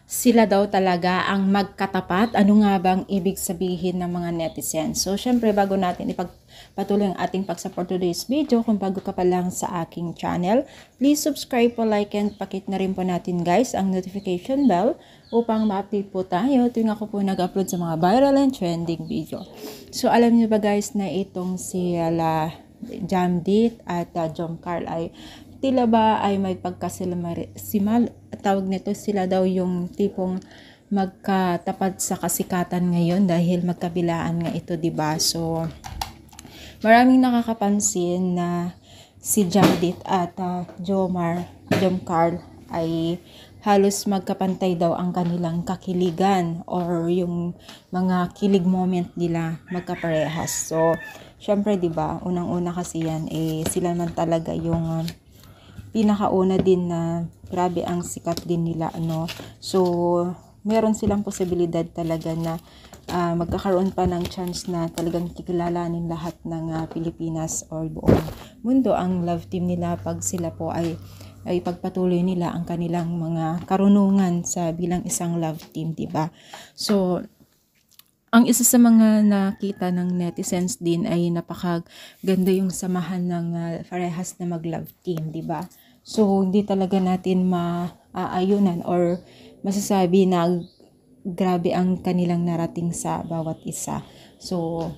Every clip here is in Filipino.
sila daw talaga ang magkatapat. Ano nga bang ibig sabihin ng mga netizens? So, syempre, bago natin ipagpatuloy ang ating pag-support today's video, kung bago ka pa lang sa aking channel, please subscribe po, like, and pakit na rin po natin guys ang notification bell upang ma-update po tayo tuwing ako po nag-upload sa mga viral and trending video. So, alam niyo ba guys na itong si Jamdit at Jom Carl ay tila ba ay may pagkasimal, tawag nito, sila daw yung tipong magkatapat sa kasikatan ngayon dahil magkabilaan nga ito, diba? So, maraming nakakapansin na si Jamdit at Jom Carl ay halos magkapantay daw ang kanilang kakiligan or yung mga kilig moment nila magkaparehas. So, syempre, diba, unang-una kasi yan, sila man talaga yung pinakauna din na grabe ang sikat din nila, ano. So, meron silang posibilidad talaga na magkakaroon pa ng chance na talagang kikilalanin lahat ng Pilipinas or buong mundo ang love team nila pag sila po ay pagpatuloy nila ang kanilang mga karunungan sa bilang isang love team, diba? So, ang isa sa mga nakita ng netizens din ay napakaganda yung samahan ng parehas na mag-love team, diba? So, hindi talaga natin maaayunan or masasabi na grabe ang kanilang narating sa bawat isa. So,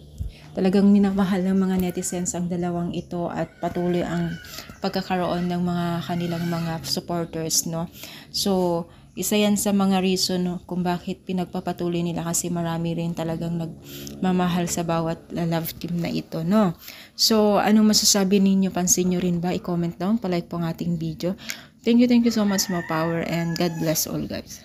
talagang minamahal ng mga netizens ang dalawang ito at patuloy ang pagkakaroon ng mga kanilang mga supporters, no? So, isa yan sa mga reason kung bakit pinagpapatuloy nila kasi marami rin talagang nagmamahal sa bawat love team na ito, no? So, anong masasabi ninyo? Pansin nyo rin ba? I-comment down, palike po ang ating video. Thank you so much, more power, and God bless all guys.